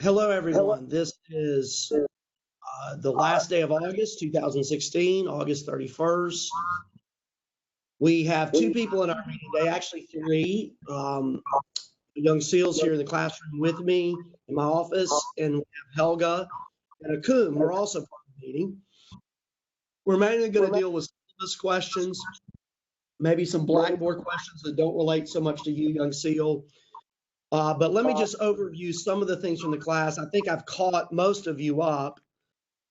Hello, everyone. This is the last day of August 2016, August 31st. We have two people in our meeting today, actually three. Young SEALs here in the classroom with me in my office, and we have Helga and Akum, who are also part of the meeting. We're mainly going to deal with syllabus questions, maybe some Blackboard questions that don't relate so much to you, Young SEAL. But let me just overview some of the things from the class. I think I've caught most of you up,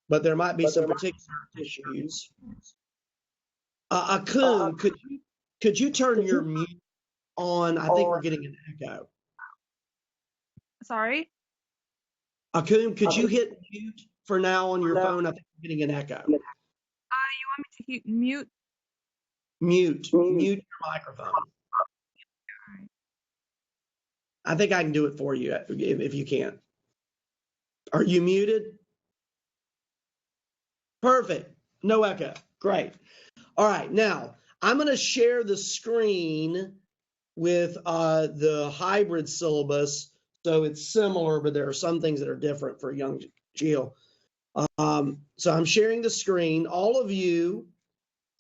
but there might be some particular issues. Akum, could you turn your mute on? I think we're getting an echo. Sorry? Akum, could you hit mute for now on your phone? I think we're getting an echo. You want me to hit mute? Mute your microphone. I think I can do it for you if you can't. Are you muted? Perfect. No echo. Great. All right. Now, I'm going to share the screen with the hybrid syllabus. So it's similar, but there are some things that are different for young Jill. So I'm sharing the screen. All of you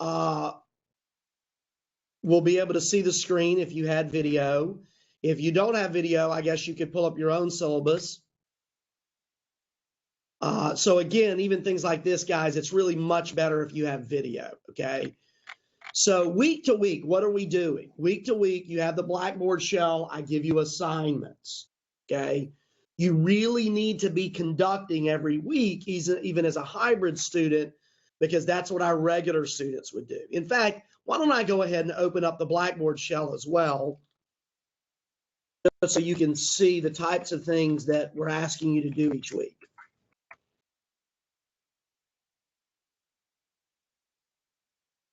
will be able to see the screen if you had video. If you don't have video, I guess you could pull up your own syllabus. So again, even things like this, guys, it's really much better if you have video, okay? So week to week, what are we doing? Week to week, you have the Blackboard shell. I give you assignments, okay? You really need to be conducting every week, even as a hybrid student, because that's what our regular students would do. In fact, why don't I go ahead and open up the Blackboard shell as well, so you can see the types of things that we're asking you to do each week.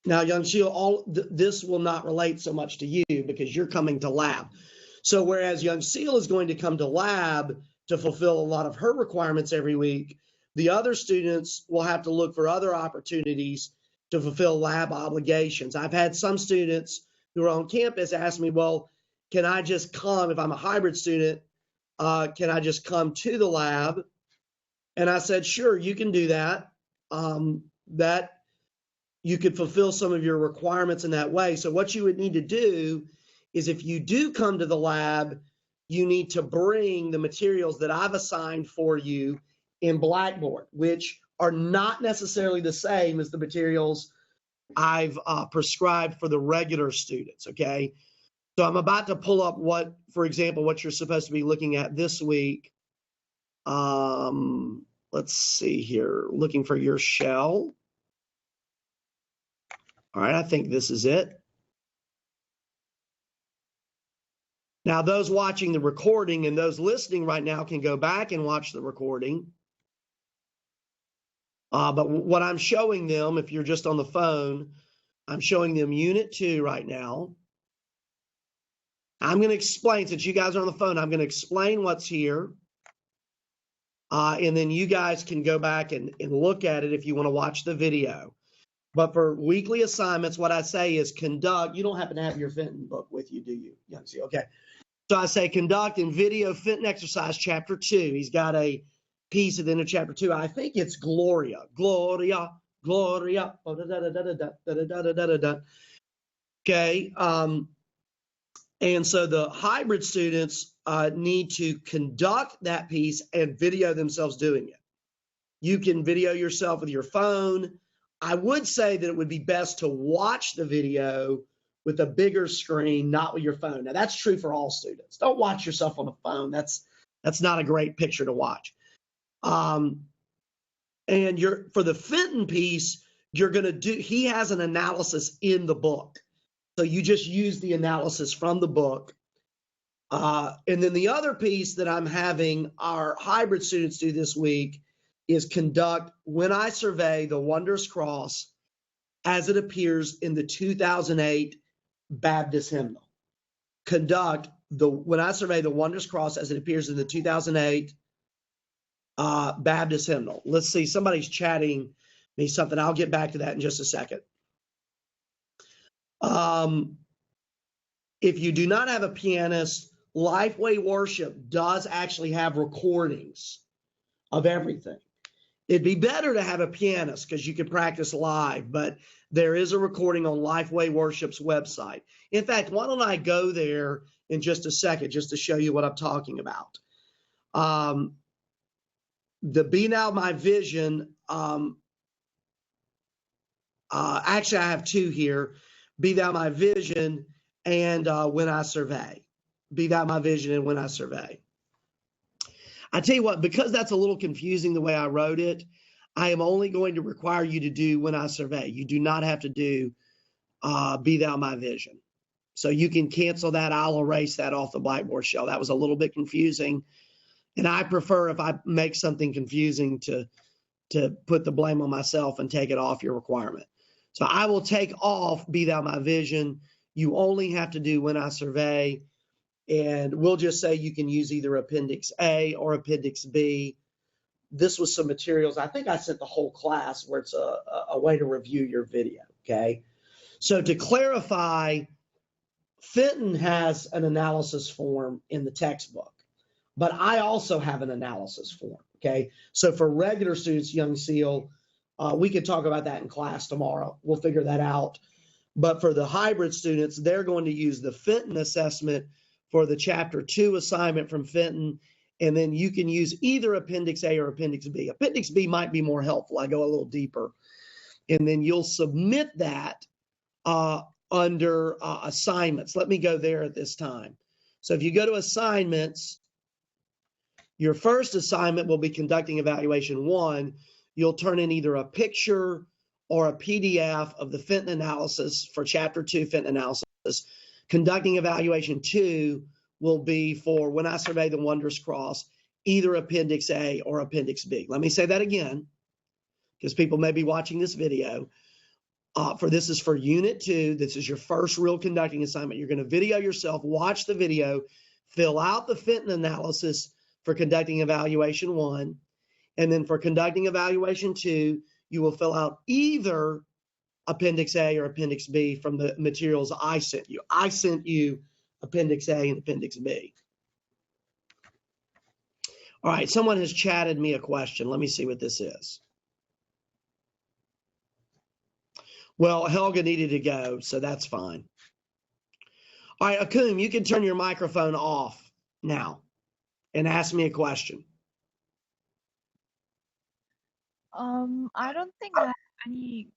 Now, Young Seal, this will not relate so much to you because you're coming to lab. So whereas Young Seal is going to come to lab to fulfill a lot of her requirements every week, the other students will have to look for other opportunities to fulfill lab obligations. I've had some students who are on campus ask me, well, can I just come, if I'm a hybrid student, can I just come to the lab? And I said, sure, you can do that. You could fulfill some of your requirements in that way. So what you would need to do is if you do come to the lab, you need to bring the materials that I've assigned for you in Blackboard, which are not necessarily the same as the materials I've prescribed for the regular students, okay? So I'm about to pull up for example, what you're supposed to be looking at this week. Let's see here, looking for your shell. All right, I think this is it. Now, those watching the recording and those listening right now can go back and watch the recording. But what I'm showing them, if you're just on the phone, I'm showing them Unit 2 right now. I'm going to explain, since you guys are on the phone, I'm going to explain what's here. And then you guys can go back and look at it if you want to watch the video. But for weekly assignments, what I say is conduct. You don't happen to have your Fenton book with you, do you? Yeah, see, okay. So I say conduct in video Fenton exercise chapter 2. He's got a piece at the end of chapter 2. I think it's Gloria. Gloria, Gloria. Okay. And so the hybrid students need to conduct that piece and video themselves doing it. You can video yourself with your phone. I would say that it would be best to watch the video with a bigger screen, not with your phone. Now, that's true for all students. Don't watch yourself on a phone. That's not a great picture to watch. And for the Fenton piece, you're going to do, he has an analysis in the book. So you just use the analysis from the book. And then the other piece that I'm having our hybrid students do this week is conduct When I Survey the Wondrous Cross as it appears in the 2008 Baptist hymnal. Conduct When I Survey the Wondrous Cross as it appears in the 2008 Baptist hymnal. Let's see, somebody's chatting me something. I'll get back to that in just a second. If you do not have a pianist, Lifeway Worship does actually have recordings of everything. It'd be better to have a pianist because you can practice live, but there is a recording on Lifeway Worship's website. In fact, why don't I go there in just a second just to show you what I'm talking about. The Be Now My Vision, actually I have two here, Be Thou My Vision and When I Survey. Be Thou My Vision and When I Survey. I tell you what, because that's a little confusing the way I wrote it, I am only going to require you to do When I Survey. You do not have to do Be Thou My Vision. So you can cancel that. I'll erase that off the Blackboard shell. That was a little bit confusing. And I prefer if I make something confusing to put the blame on myself and take it off your requirement. So I will take off Be Thou My Vision. You only have to do When I Survey. And we'll just say you can use either Appendix A or Appendix B. This was some materials. I think I sent the whole class where it's a way to review your video, okay? So to clarify, Fenton has an analysis form in the textbook, but I also have an analysis form, okay? So for regular students, Young Seal, we could talk about that in class tomorrow. We'll figure that out. But for the hybrid students, they're going to use the Fenton assessment for the Chapter 2 assignment from Fenton, and then you can use either Appendix A or Appendix B. Appendix B might be more helpful. I go a little deeper. And then you'll submit that under assignments. Let me go there at this time. So if you go to assignments, your first assignment will be conducting evaluation 1. You'll turn in either a picture or a PDF of the Fenton analysis for Chapter 2 Fenton analysis. Conducting evaluation 2 will be for When I Survey the Wondrous Cross, either Appendix A or Appendix B. Let me say that again, because people may be watching this video. This is for Unit 2. This is your first real conducting assignment. You're going to video yourself, watch the video, fill out the Fenton analysis for conducting evaluation 1. And then for conducting evaluation 2, you will fill out either Appendix A or Appendix B from the materials I sent you. I sent you Appendix A and Appendix B. All right, someone has chatted me a question. Let me see what this is. Well, Helga needed to go, so that's fine. All right, Akum, you can turn your microphone off now and ask me a question. I don't think I have any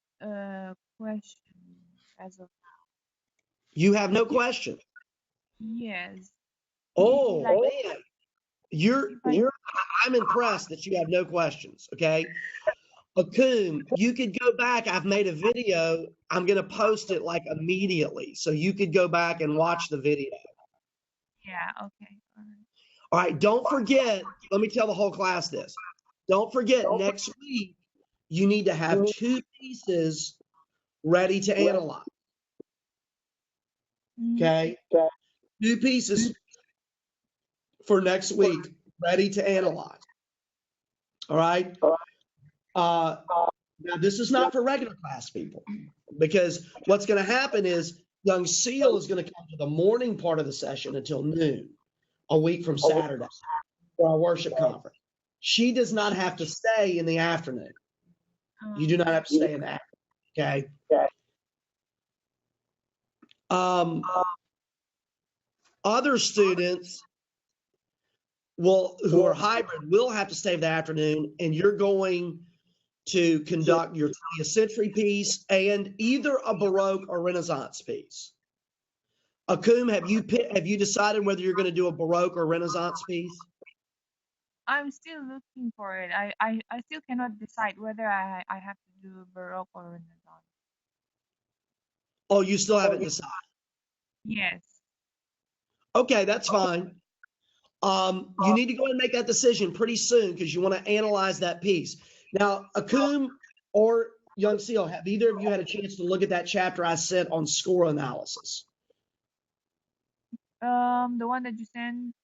question as of You have no question. yes. Oh, Like, man. I'm impressed that you have no questions, okay? Akum, you could go back. I've made a video. I'm going to post it like immediately. So you could go back and watch the video. yeah, okay. All right. All right, don't forget, let me tell the whole class this. Don't forget, next week, you need to have 2 pieces ready to analyze. Okay? 2 pieces for next week ready to analyze. All right? Now, this is not for regular class people, because what's going to happen is Young Seal is going to come to the morning part of the session until noon, a week from Saturday, for our worship conference. She does not have to stay in the afternoon. You do not have to stay in the afternoon, okay? Other students who are hybrid will have to stay in the afternoon, and you're going to conduct your 20th century piece and either a Baroque or Renaissance piece. Akum, have you decided whether you're going to do a Baroque or Renaissance piece? I'm still looking for it. I still cannot decide whether I have to do Baroque or Renaissance. Oh, you still haven't decided? Yes. Okay, that's fine. You need to go and make that decision pretty soon because you want to analyze that piece. Now, Akum or Young Seal, have either of you had a chance to look at that chapter I sent on score analysis? The one that you sent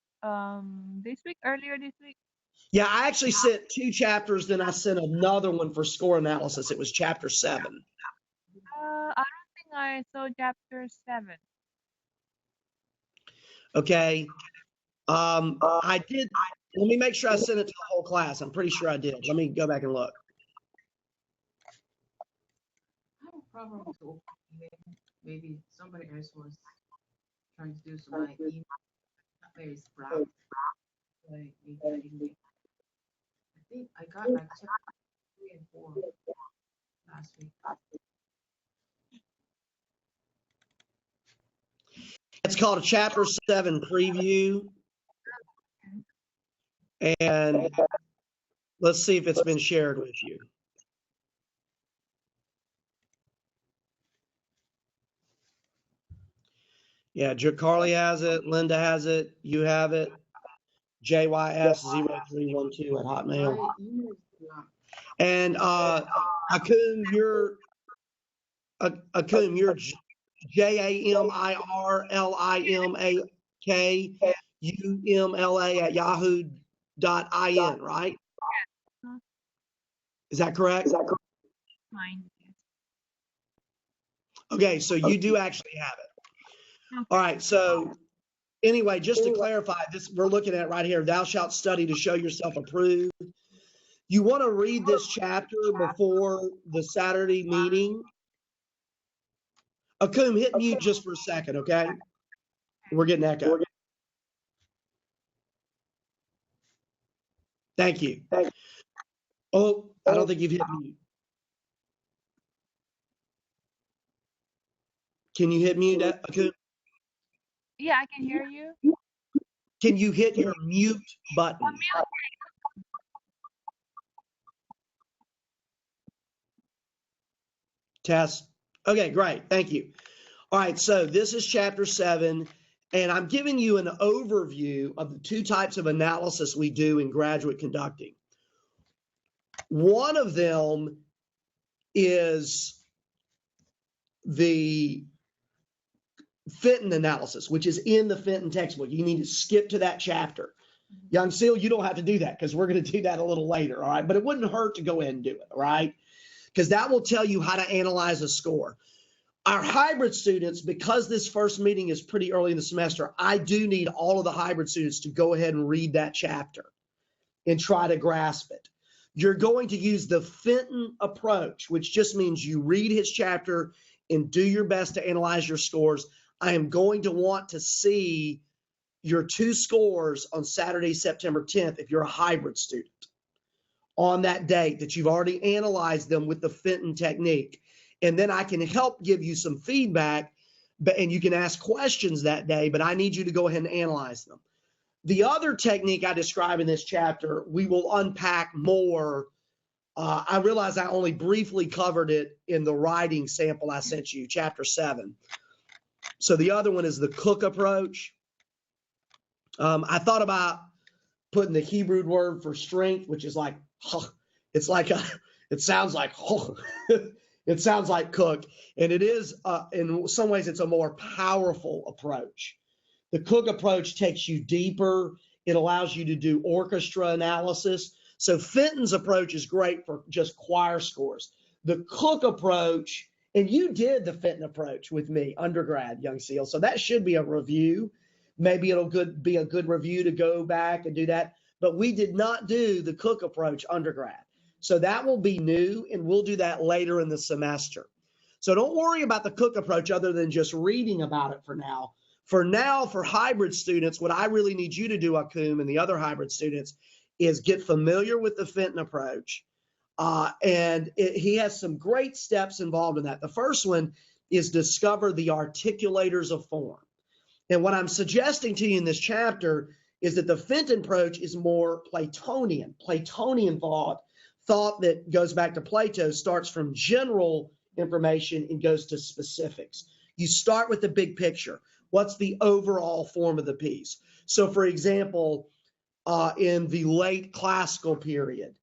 earlier this week? Yeah, I actually sent 2 chapters, then I sent another one for score analysis. It was chapter 7. I don't think I saw chapter 7. Okay. I did. Let me make sure I sent it to the whole class. I'm pretty sure I did. Let me go back and look. I have a problem with open email. Maybe somebody else was trying to do some my email. There is blocked. Like maybe I didn't get. I think I checked 3 and 4 last week. It's called a Chapter 7 preview. And let's see if it's been shared with you. Yeah, Carly has it. Linda has it. You have it. JYS0312 at Hotmail. My email is blocked. And Akum, you're JAMIRLIMAKUMLA at yahoo.in, right? Is that correct? Mine. Okay, so you do actually have it. All right, so anyway, just to clarify, this we're looking at right here, thou shalt study to show yourself approved. You want to read this chapter before the Saturday meeting. Akum, hit mute just for a second, okay? We're getting echo. Thank you. Oh, I don't think you've hit mute. Can you hit mute, Akum? Yeah, I can hear you. Can you hit your mute button? Test. Okay, great. Thank you. All right, so this is chapter 7, and I'm giving you an overview of the 2 types of analysis we do in graduate conducting. One of them is the Fenton analysis, which is in the Fenton textbook. You need to skip to that chapter. Young Seal, you don't have to do that because we're going to do that a little later, all right? But it wouldn't hurt to go ahead and do it, all right? Because that will tell you how to analyze a score. Our hybrid students, because this first meeting is pretty early in the semester, I do need all of the hybrid students to go ahead and read that chapter and try to grasp it. You're going to use the Fenton approach, which just means you read his chapter and do your best to analyze your scores. I am going to want to see your 2 scores on Saturday, September 10th, if you're a hybrid student, on that date that you've already analyzed them with the Fenton technique. And then I can help give you some feedback, and you can ask questions that day, but I need you to go ahead and analyze them. The other technique I describe in this chapter, we will unpack more. I realize I only briefly covered it in the writing sample I sent you, chapter 7. So the other one is the Cook approach. I thought about putting the Hebrew word for strength, which is like, it's like it sounds like, it sounds like Cook. And it is, in some ways, it's a more powerful approach. The Cook approach takes you deeper. It allows you to do orchestra analysis. So Fenton's approach is great for just choir scores. The Cook approach, and you did the Fenton approach with me, undergrad, Young Seal. So that should be a review. Maybe it'll be a good review to go back and do that. But we did not do the Cook approach undergrad. So that will be new, and we'll do that later in the semester. So don't worry about the Cook approach other than just reading about it for now. For now, for hybrid students, what I really need you to do, Akum, and the other hybrid students, is get familiar with the Fenton approach. He has some great steps involved in that. The first one is discover the articulators of form. And what I'm suggesting to you in this chapter is that the Fenton approach is more Platonian. Platonian thought that goes back to Plato, starts from general information and goes to specifics. You start with the big picture. What's the overall form of the piece? So, for example, in the late classical period,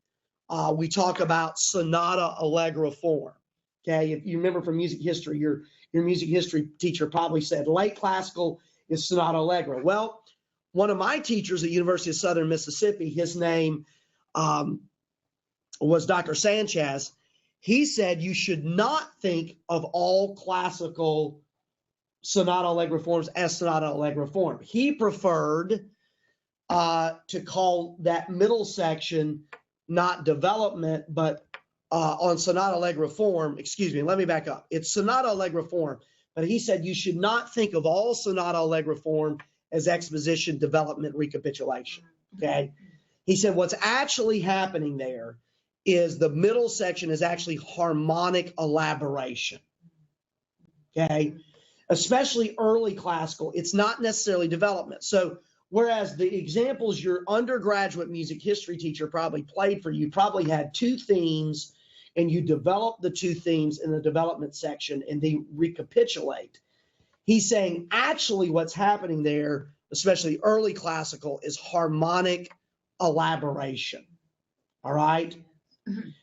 we talk about sonata allegro form. Okay, if you remember from music history, your music history teacher probably said late classical is sonata allegro. Well, one of my teachers at University of Southern Mississippi, his name was Dr. Sanchez. He said you should not think of all classical sonata allegro forms as sonata allegro form. He preferred to call that middle section not development, but on sonata allegro form, excuse me, let me back up. It's sonata allegro form, but he said you should not think of all sonata allegro form as exposition, development, recapitulation. Okay. He said what's actually happening there is the middle section is actually harmonic elaboration. Okay. Especially early classical, it's not necessarily development. So whereas the examples your undergraduate music history teacher probably played for you probably had two themes, and you develop the two themes in the development section and they recapitulate. He's saying actually what's happening there, especially early classical, is harmonic elaboration. All right?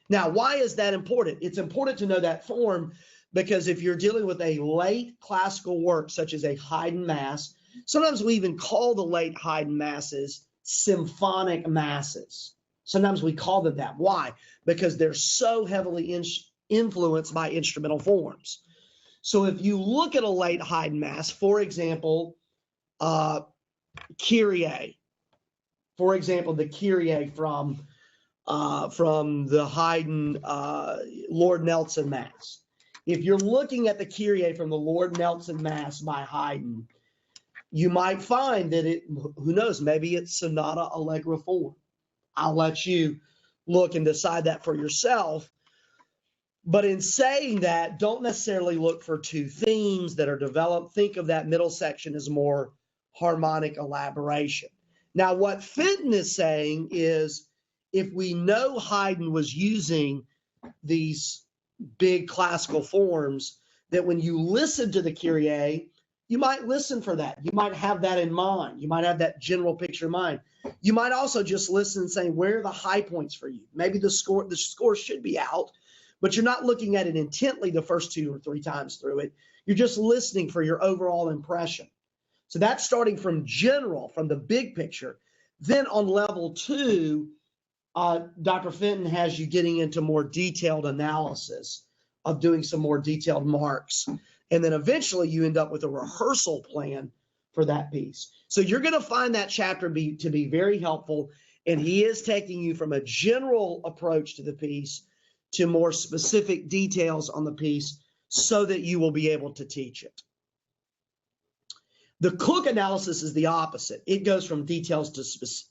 Now, why is that important? It's important to know that form because if you're dealing with a late classical work, such as a Haydn Mass, sometimes we even call the late Haydn Masses symphonic masses. Sometimes we call them that. Why? Because they're so heavily influenced by instrumental forms. So if you look at a late Haydn Mass, for example, Kyrie, for example, the Kyrie from the Haydn Lord Nelson Mass. If you're looking at the Kyrie from the Lord Nelson Mass by Haydn, you might find that it, who knows, maybe it's sonata allegro form. I'll let you look and decide that for yourself. But in saying that, don't necessarily look for two themes that are developed. Think of that middle section as more harmonic elaboration. Now, what Fenton is saying is if we know Haydn was using these big classical forms, that when you listen to the Kyrie, you might listen for that. You might have that in mind. You might have that general picture in mind. You might also just listen and say, where are the high points for you? Maybe the score should be out, but you're not looking at it intently the first 2 or 3 times through it. You're just listening for your overall impression. So that's starting from general, from the big picture. Then on level 2, Dr. Fenton has you getting into more detailed analysis of doing some more detailed marks. And then eventually you end up with a rehearsal plan for that piece. So you're going to find that chapter to be very helpful. And he is taking you from a general approach to the piece to more specific details on the piece so that you will be able to teach it. The Cook analysis is the opposite. It goes from details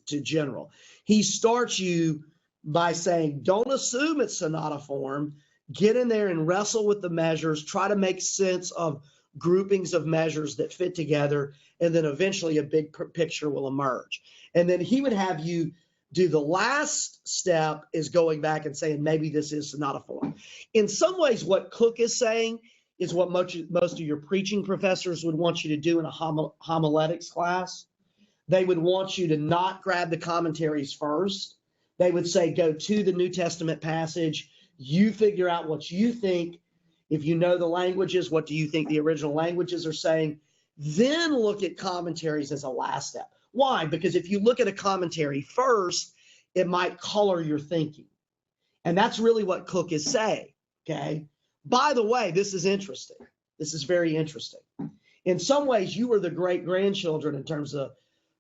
to general. He starts you by saying, don't assume it's sonata form. Get in there and wrestle with the measures. Try to make sense of groupings of measures that fit together. And then eventually a big picture will emerge. And then he would have you do the last step is going back and saying, maybe this is sonata form. In some ways, what Cook is saying is what most of your preaching professors would want you to do in a homiletics class. They would want you to not grab the commentaries first. They would say, go to the New Testament passage. You figure out what you think. If you know the languages, what do you think the original languages are saying? Then look at commentaries as a last step. Why? Because if you look at a commentary first, it might color your thinking. And that's really what Cook is saying, okay? By the way, this is interesting. This is very interesting. In some ways, you were the great-grandchildren in terms of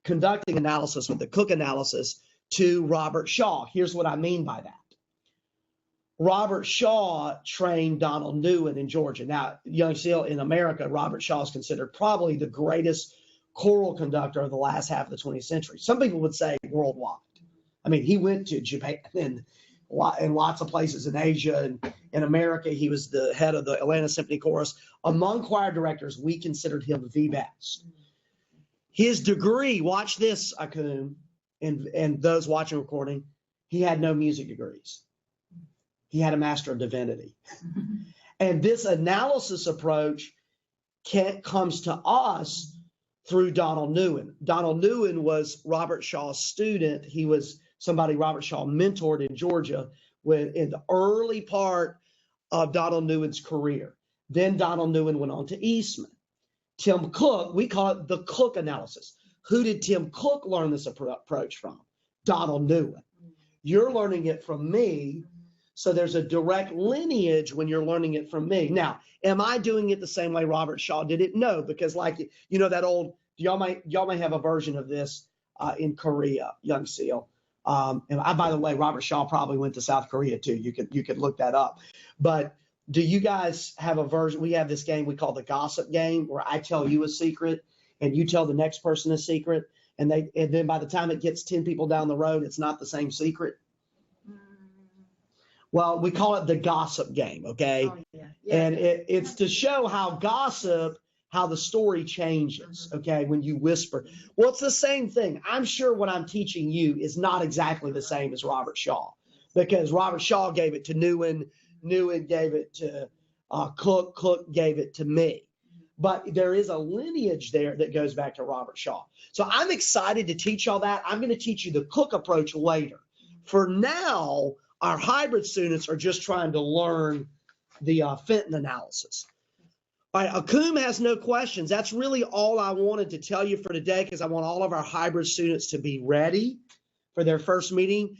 conducting analysis with the Cook analysis to Robert Shaw. Here's what I mean by that. Robert Shaw trained Donald Newen in Georgia. Now, young still in America, Robert Shaw is considered probably the greatest choral conductor of the last half of the 20th century. Some people would say worldwide. I mean, he went to Japan and lots of places in Asia and in America. He was the head of the Atlanta Symphony Chorus. Among choir directors, we considered him the best. His degree, watch this, Akun, and those watching recording, he had no music degrees. He had a Master of Divinity. And this analysis approach comes to us through Donald Newen. Donald Newen was Robert Shaw's student. He was somebody Robert Shaw mentored in Georgia in the early part of Donald Newen's career. Then Donald Newen went on to Eastman. Tim Cook, we call it the Cook analysis. Who did Tim Cook learn this approach from? Donald Newen. You're learning it from me. So there's a direct lineage when you're learning it from me. Now, am I doing it the same way Robert Shaw did it? No, because like, you know, that old, y'all may have a version of this. in Korea, Young Seal. By the way, Robert Shaw probably went to South Korea too. You could look that up. But do you guys have a version? We have this game we call the gossip game, where I tell you a secret and you tell the next person a secret, and then by the time it gets 10 people down the road, it's not the same secret. Well, we call it the gossip game, okay? Oh, yeah. And it's to show how the story changes, okay, when you whisper. Well, it's the same thing. I'm sure what I'm teaching you is not exactly the same as Robert Shaw, because Robert Shaw gave it to Nguyen, Nguyen gave it to Cook, Cook gave it to me. But there is a lineage there that goes back to Robert Shaw. So I'm excited to teach all that. I'm going to teach you the Cook approach later. For now, our hybrid students are just trying to learn the Fenton analysis. All right, Akum has no questions. That's really all I wanted to tell you for today, because I want all of our hybrid students to be ready for their first meeting.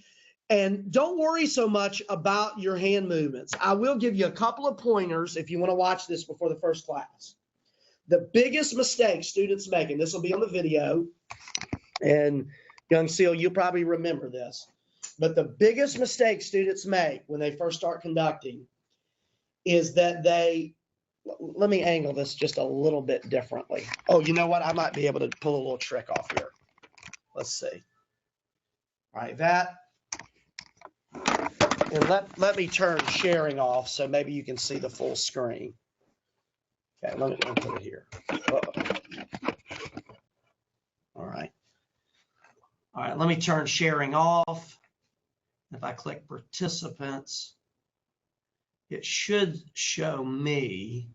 And don't worry so much about your hand movements. I will give you a couple of pointers if you want to watch this before the first class. The biggest mistake students make, and this will be on the video, and Young Seal, you'll probably remember this, but the biggest mistake students make when they first start conducting is that let me angle this just a little bit differently. Oh, you know what? I might be able to pull a little trick off here. Let's see. All right, that. And let me turn sharing off so maybe you can see the full screen. Okay, let me put it here. All right. All right, let me turn sharing off. If I click participants, it should show me.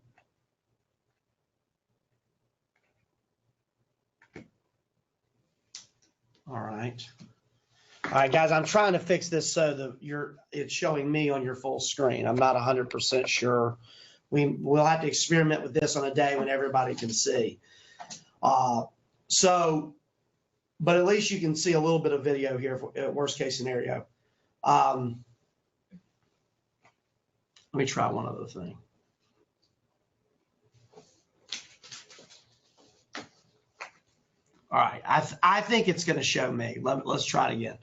All right. All right, guys, I'm trying to fix this so that it's showing me on your full screen. I'm not 100% sure. We'll have to experiment with this on a day when everybody can see. But at least you can see a little bit of video here for worst case scenario. Let me try one other thing. All right, I think it's going to show me. Let's try it again.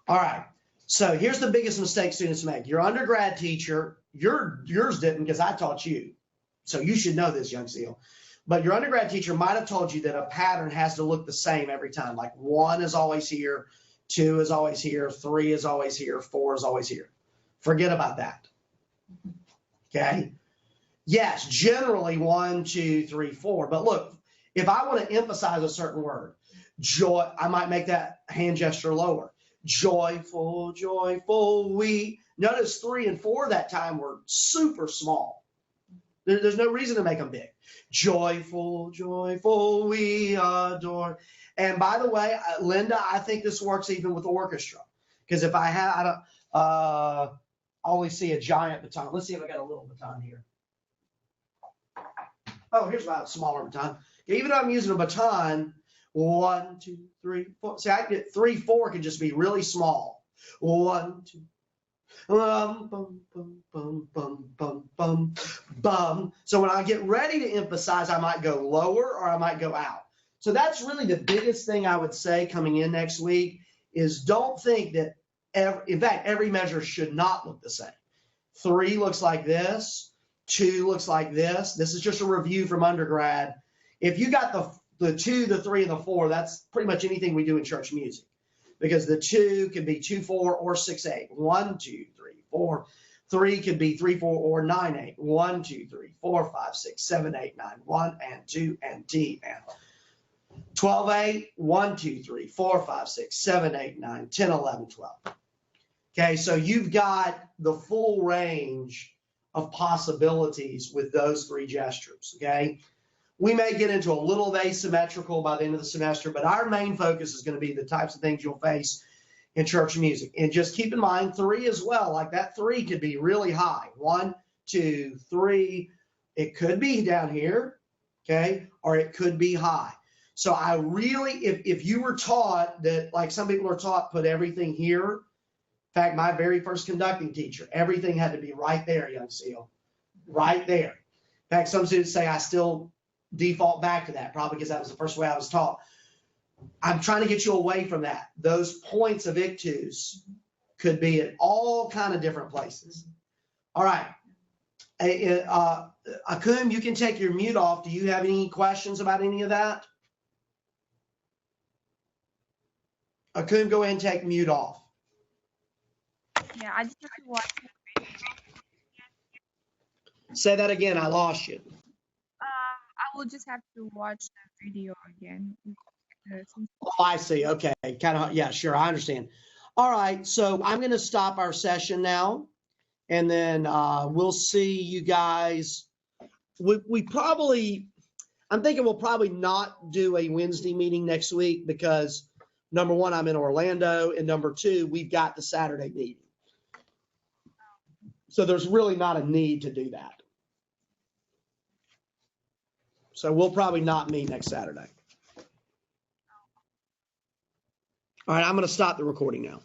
All right, so here's the biggest mistake students make. Your undergrad teacher, yours didn't because I taught you. So you should know this, Young Seal. But your undergrad teacher might have told you that a pattern has to look the same every time. Like 1 is always here, 2 is always here, 3 is always here, 4 is always here. Forget about that. Okay? Yes, generally 1, 2, 3, 4. But look, if I want to emphasize a certain word, joy, I might make that hand gesture lower. Joyful, joyful, we. Notice 3 and 4 that time were super small. There's no reason to make them big. Joyful, joyful, we adore. And by the way, Linda, I think this works even with orchestra. Because if I always see a giant baton. Let's see if I got a little baton here. Oh, here's my smaller baton. Even though I'm using a baton, 1, 2, 3, 4. See, I get 3, 4 can just be really small. 1, 2. Bum, bum, bum, bum, bum, bum, bum, bum. So when I get ready to emphasize, I might go lower or I might go out. So that's really the biggest thing I would say coming in next week is don't think that, in fact, every measure should not look the same. 3 looks like this. 2 looks like this. This is just a review from undergrad. If you got the 2, the 3, and the 4, that's pretty much anything we do in church music. Because the 2 can be 2, 4, or 6, 8. 1, 2, 3, 4. 3 could be 3, 4, or 9, 8. 1, 2, 3, 4, 5, 6, 7, 8, 9. 1 and 2 and T and 12, 8. 1, 2, 3, 4, 5, 6, 7, 8, 9, 10, 11, 12. Okay, so you've got the full range of possibilities with those 3 gestures, okay? We may get into a little of asymmetrical by the end of the semester, but our main focus is going to be the types of things you'll face in church music. And just keep in mind 3 as well. Like that 3 could be really high. 1, 2, 3. It could be down here, okay? Or it could be high. So I really, if you were taught that, like some people are taught, put everything here. In fact, my very first conducting teacher, everything had to be right there, Young Seal. Right there. In fact, some students say I still default back to that, probably because that was the first way I was taught. I'm trying to get you away from that. Those points of ictus could be at all kind of different places. All right. Akum, you can take your mute off. Do you have any questions about any of that? Akum, go ahead and take mute off. Yeah, I just have to watch the video. Say that again. I lost you. I will just have to watch the video again. Oh, I see. Okay. Kind of. Yeah, sure. I understand. All right. So I'm going to stop our session now, and then we'll see you guys. We probably, I'm thinking we'll probably not do a Wednesday meeting next week because number one, I'm in Orlando, and number two, we've got the Saturday meeting. So there's really not a need to do that. So we'll probably not meet next Saturday. All right, I'm going to stop the recording now.